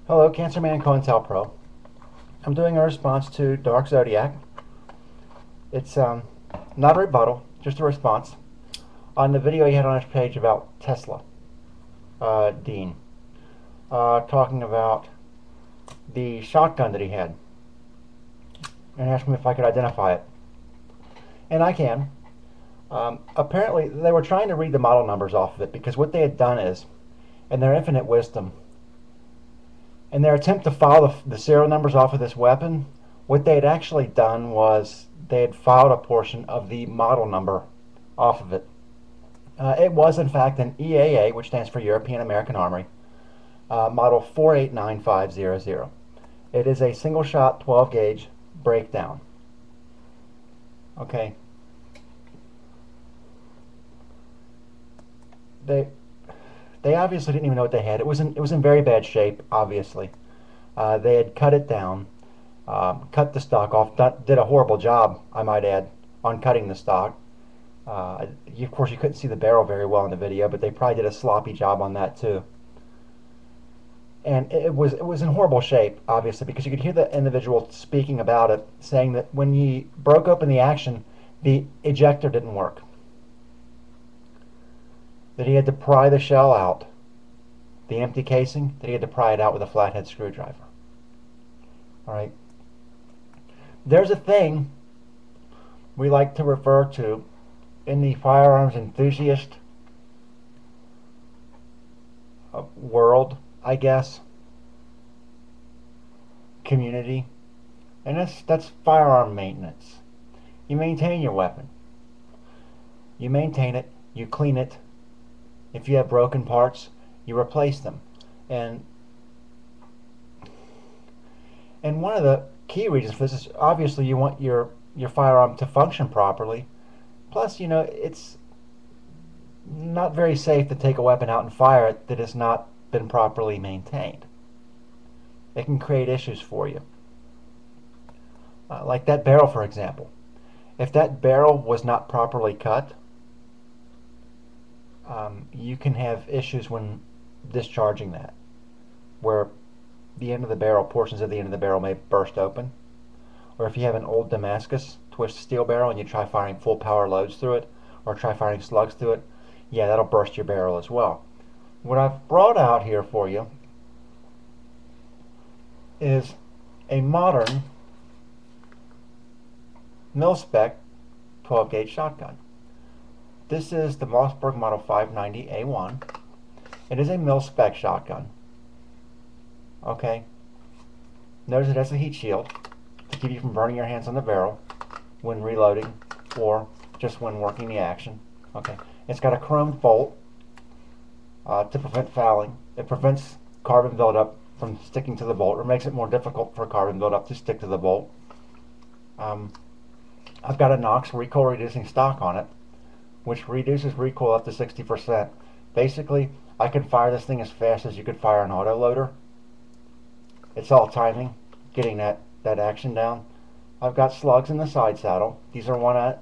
Hello, Cancerman COINTELPRO. I'm doing a response to Dark Zodiac. It's not a rebuttal, just a response on the video he had on his page about Tesla, Dean, talking about the shotgun that he had, and asked me if I could identify it. And I can. Apparently, they were trying to read the model numbers off of it because what they had done is, in their infinite wisdom, in their attempt to file the serial numbers off of this weapon, what they had actually done was they had filed a portion of the model number off of it. It was, in fact, an EAA, which stands for European American Armory, model 489500. It is a single shot 12 gauge breakdown. Okay. They obviously didn't even know what they had. It was in very bad shape. Obviously, they had cut it down, cut the stock off. Did a horrible job, I might add, on cutting the stock. Of course, you couldn't see the barrel very well in the video, but they probably did a sloppy job on that too. And it was in horrible shape, obviously, because you could hear the individual speaking about it, saying that when he broke open the action, the ejector didn't work. That he had to pry the shell out, the empty casing, that he had to pry it out with a flathead screwdriver. All right. There's a thing we like to refer to in the firearms enthusiast world, I guess, community, and that's firearm maintenance. You maintain your weapon. You maintain it, you clean it. If you have broken parts, you replace them. And one of the key reasons for this is obviously you want your firearm to function properly. Plus, it's not very safe to take a weapon out and fire it that has not been properly maintained. It can create issues for you. Like that barrel, for example. If that barrel was not properly cut, you can have issues when discharging that, where the end of the barrel, portions of the end of the barrel may burst open. Or if you have an old Damascus twist steel barrel and you try firing full power loads through it, or try firing slugs through it, yeah, that'll burst your barrel as well. What I've brought out here for you is a modern mil-spec 12 gauge shotgun. This is the Mossberg Model 590A1. It is a mil-spec shotgun. Okay. Notice it has a heat shield to keep you from burning your hands on the barrel when reloading or just when working the action. Okay. It's got a chrome bolt to prevent fouling. It prevents carbon buildup from sticking to the bolt, or makes it more difficult for carbon buildup to stick to the bolt. I've got a Knox recoil reducing stock on it, which reduces recoil up to 60%. Basically, I can fire this thing as fast as you could fire an auto loader. It's all timing, getting that action down. I've got slugs in the side saddle. These are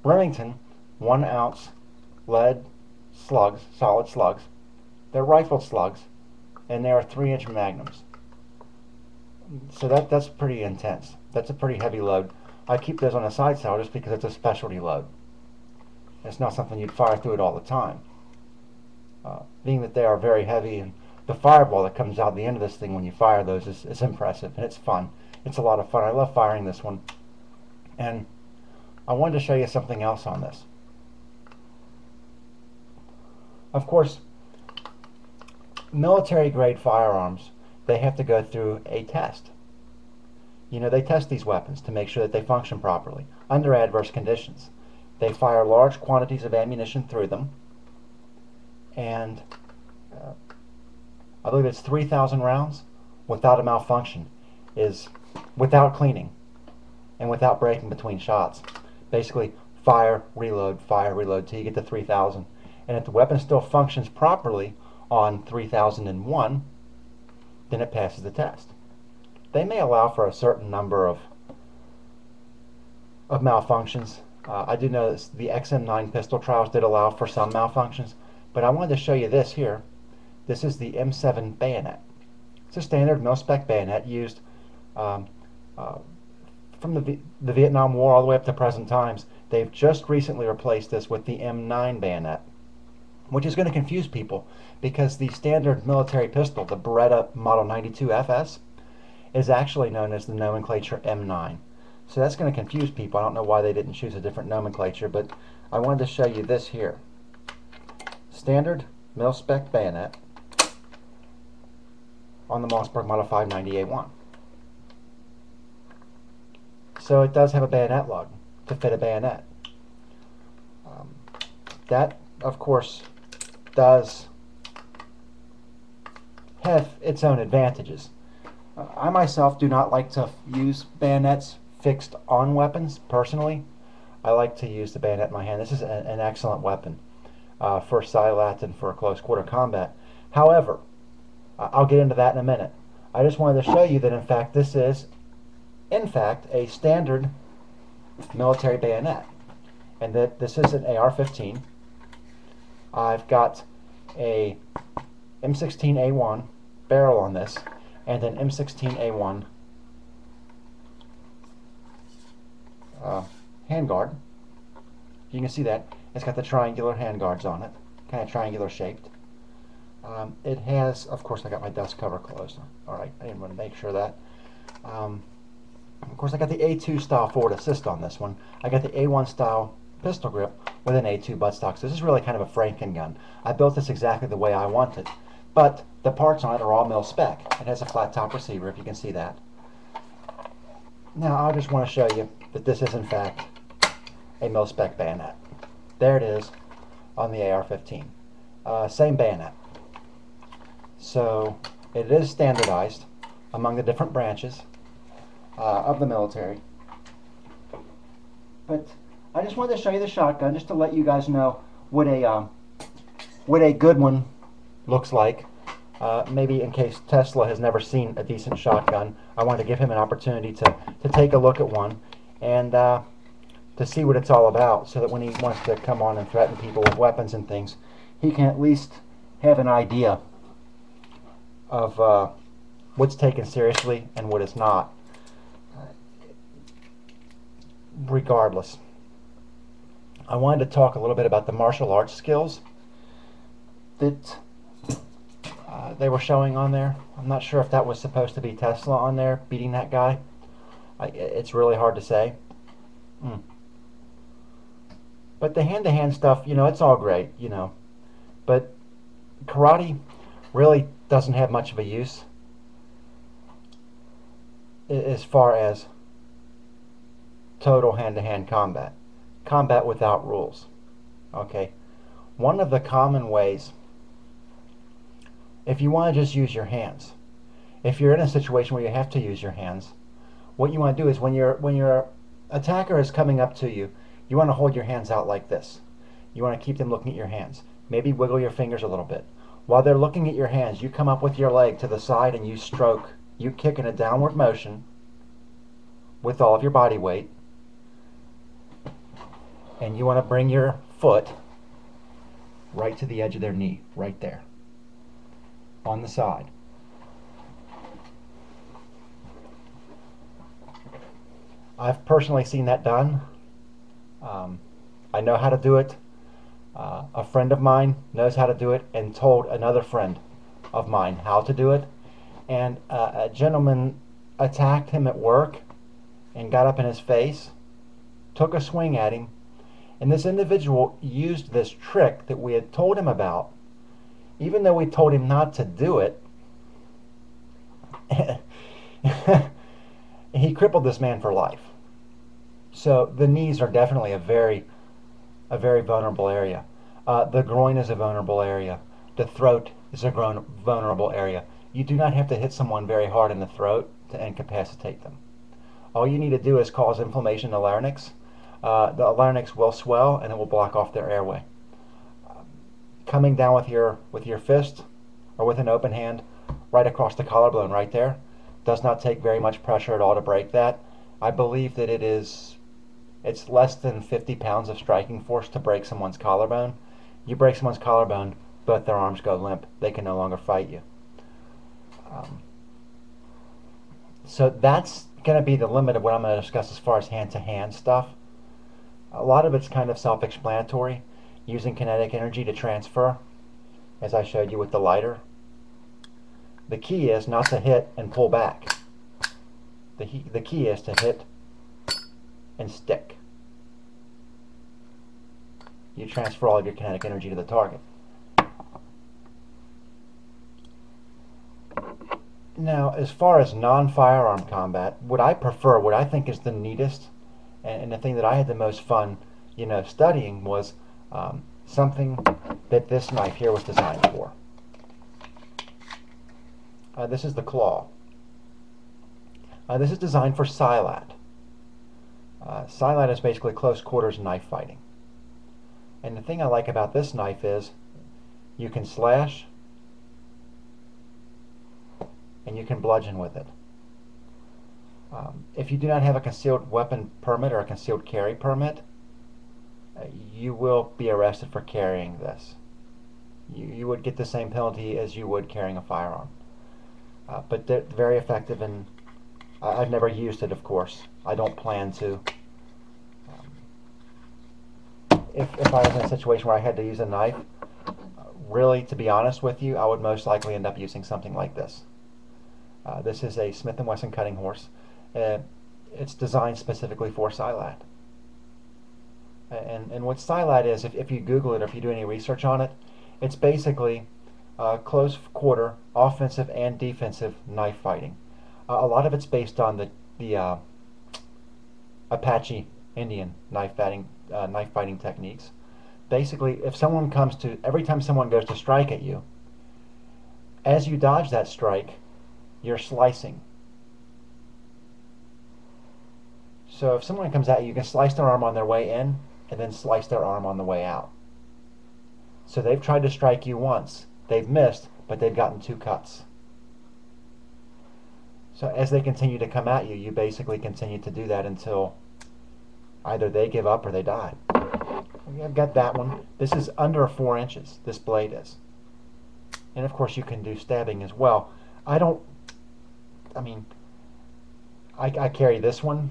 Remington 1 ounce lead slugs, solid slugs. They're rifled slugs, and they are 3-inch magnums. So that's pretty intense. That's a pretty heavy load. I keep those on the side saddle just because it's a specialty load. It's not something you'd fire through it all the time. Being that they are very heavy, and the fireball that comes out the end of this thing when you fire those is impressive, and it's fun. It's a lot of fun. I love firing this one. And I wanted to show you something else on this. Of course, military grade firearms, they have to go through a test. They test these weapons to make sure that they function properly under adverse conditions. They fire large quantities of ammunition through them, and I believe it's 3,000 rounds without a malfunction, is without cleaning and without breaking between shots. Basically, fire, reload, till you get to 3,000. And if the weapon still functions properly on 3001, then it passes the test. They may allow for a certain number of malfunctions. I do know that the XM9 pistol trials did allow for some malfunctions, but I wanted to show you this here. This is the M7 bayonet. It's a standard mil-spec bayonet used um, from the Vietnam War all the way up to present times. They've just recently replaced this with the M9 bayonet, which is going to confuse people because the standard military pistol, the Beretta Model 92 FS, is actually known as the nomenclature M9. So that's going to confuse people. I don't know why they didn't choose a different nomenclature, but I wanted to show you this here. Standard mil-spec bayonet on the Mossberg Model 590A1. So it does have a bayonet lug to fit a bayonet. That, of course, does have its own advantages. I myself do not like to use bayonets fixed on weapons, personally. I like to use the bayonet in my hand. This is an excellent weapon for silat and for close quarter combat. However, I'll get into that in a minute. I just wanted to show you that in fact this is a standard military bayonet, and that this is an AR-15. I've got a M16A1 barrel on this and an M16A1 handguard. You can see that it's got the triangular handguards on it, kind of triangular shaped. It has, of course, I got my dust cover closed. All right, I didn't want to make sure that. Of course, I got the A2 style forward assist on this one. I got the A1 style pistol grip with an A2 buttstock. So this is really kind of a Franken gun. I built this exactly the way I want it, but the parts on it are all mil-spec. It has a flat top receiver, if you can see that. Now, I just want to show you that this is in fact a mil-spec bayonet. There it is on the AR-15. Same bayonet. So it is standardized among the different branches of the military. But I just wanted to show you the shotgun just to let you guys know what a good one looks like. Maybe in case Tesla has never seen a decent shotgun, I wanted to give him an opportunity to take a look at one and to see what it's all about, so that when he wants to come on and threaten people with weapons and things, he can at least have an idea of what's taken seriously and what is not. Regardless, I wanted to talk a little bit about the martial arts skills that they were showing on there. I'm not sure if that was supposed to be Tesla on there beating that guy. It's really hard to say. But the hand-to-hand stuff, you know, it's all great, you know. But karate really doesn't have much of a use as far as total hand-to-hand combat. Combat without rules. Okay? One of the common ways, if you want to just use your hands, if you're in a situation where you have to use your hands, what you want to do is when your attacker is coming up to you, you want to hold your hands out like this. You want to keep them looking at your hands. Maybe wiggle your fingers a little bit. While they're looking at your hands, you come up with your leg to the side and you stroke. You kick in a downward motion with all of your body weight. And you want to bring your foot right to the edge of their knee, right there, on the side. I've personally seen that done. I know how to do it. A friend of mine knows how to do it and told another friend of mine how to do it. And a gentleman attacked him at work and got up in his face, took a swing at him, and this individual used this trick that we had told him about. Even though we told him not to do it, he crippled this man for life. So the knees are definitely a very vulnerable area. The groin is a vulnerable area. The throat is a vulnerable area. You do not have to hit someone very hard in the throat to incapacitate them. All you need to do is cause inflammation in the larynx. The larynx will swell and it will block off their airway. Coming down with your fist or with an open hand right across the collarbone right there does not take very much pressure at all to break that. I believe that it's less than 50 pounds of striking force to break someone's collarbone. You break someone's collarbone, both their arms go limp. They can no longer fight you. So that's going to be the limit of what I'm going to discuss as far as hand-to-hand stuff. A lot of it's kind of self-explanatory, using kinetic energy to transfer, as I showed you with the lighter. The key is not to hit and pull back. The key is to hit and stick. You transfer all of your kinetic energy to the target. Now, as far as non-firearm combat, what I prefer, what I think is the neatest, and the thing that I had the most fun, studying was something that this knife here was designed for. This is the claw. This is designed for silat. Silat is basically close quarters knife fighting. And the thing I like about this knife is you can slash and you can bludgeon with it. If you do not have a concealed weapon permit or a concealed carry permit, you will be arrested for carrying this. You would get the same penalty as you would carrying a firearm. But they're very effective, and I've never used it, of course. I don't plan to. If I was in a situation where I had to use a knife, really, to be honest with you, I would most likely end up using something like this. This is a Smith & Wesson cutting horse. It's designed specifically for silat. And what silat is, if you Google it or if you do any research on it, it's basically close quarter offensive and defensive knife fighting. A lot of it's based on the Apache Indian knife fighting techniques. Basically, if someone every time someone goes to strike at you, as you dodge that strike, you're slicing. So if someone comes at you, you can slice their arm on their way in and then slice their arm on the way out. So they've tried to strike you once. They've missed, but they've gotten 2 cuts. So as they continue to come at you, you basically continue to do that until either they give up or they die. I've got that one. This is under 4 inches, this blade is. And of course you can do stabbing as well. I carry this one.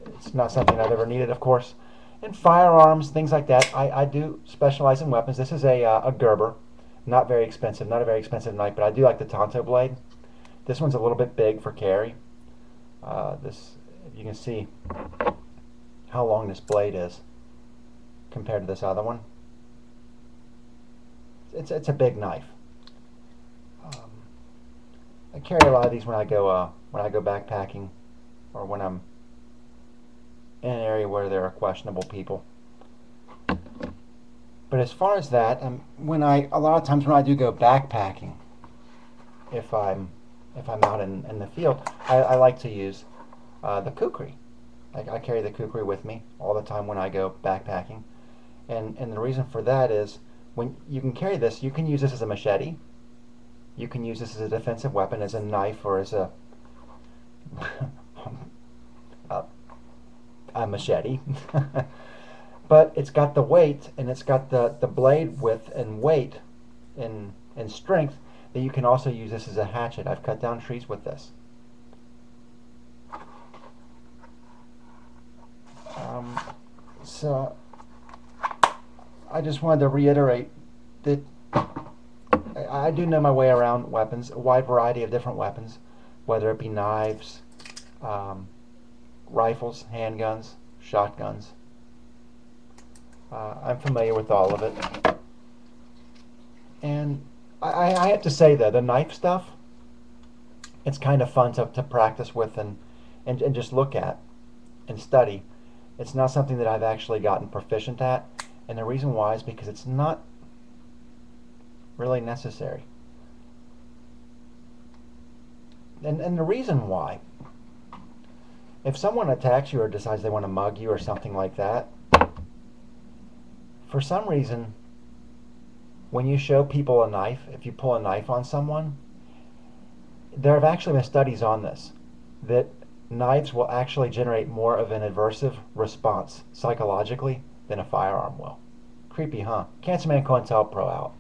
It's not something I've ever needed, of course. And firearms, things like that, I do specialize in weapons. This is a Gerber, not very expensive knife, but I do like the Tonto blade. This one's a little bit big for carry. You can see how long this blade is compared to this other one. It's a big knife. I carry a lot of these when I go backpacking, or when I'm in an area where there are questionable people. But as far as that, a lot of times when I do go backpacking, if I'm out in the field, I like to use the kukri. I carry the kukri with me all the time when I go backpacking, and the reason for that is when you can carry this, you can use this as a machete. You can use this as a defensive weapon, as a knife, or as a machete. But it's got the weight, and it's got the blade width and weight and strength that you can also use this as a hatchet. I've cut down trees with this. So I just wanted to reiterate that I do know my way around weapons, a wide variety of different weapons, whether it be knives, rifles, handguns, shotguns. I'm familiar with all of it. And I have to say, though, the knife stuff, it's kind of fun to practice with and just look at and study. It's not something that I've actually gotten proficient at, and the reason why is because it's not really necessary. And the reason why, if someone attacks you or decides they want to mug you or something like that, for some reason, when you show people a knife, if you pull a knife on someone, there have actually been studies on this, that knives will actually generate more of an aversive response psychologically than a firearm will. Creepy, huh? Cancerman COINTELPRO out.